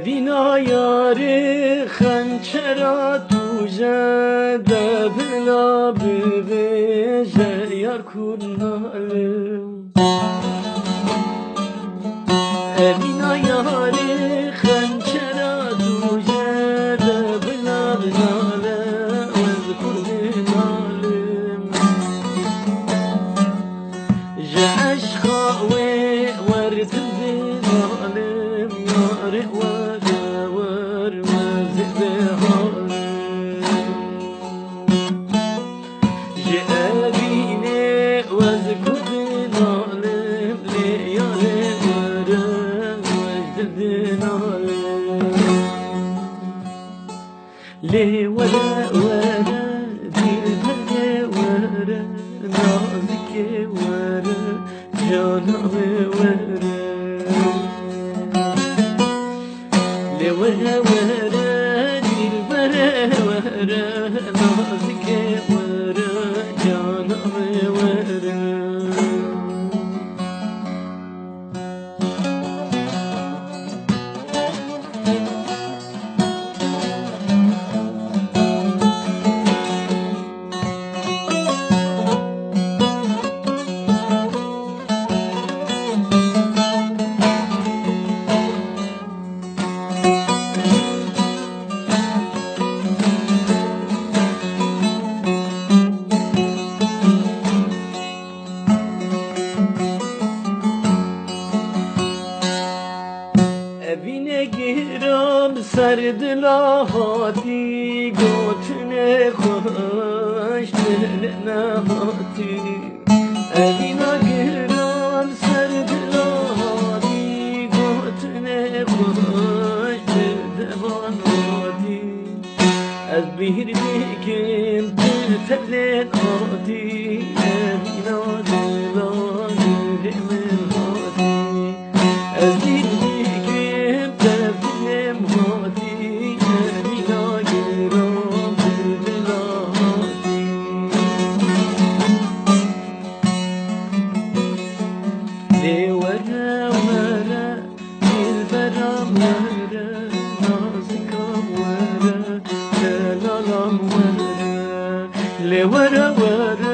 بنا یاری خنچرا توجه دبلا ببیجه یار کنالم بنا یاری خنچرا توجه دبلا بناله وذکر بنالم جه عشقاوی ورد بنالم یار لي ورا ورا دلبر ورا نازك ورا جانا ورا لي ورا ورا دلبر ورا نازك ورا جانا ورا بینه گیرم سرد لاحاتی گوتنه خوش دل نهاتی بینه گیرم سرد لاحاتی گوتنه خوش دل نهاتی از بیر دیگم دل تبلن آتی بینه دلان من هاتی از بیر ورا ورا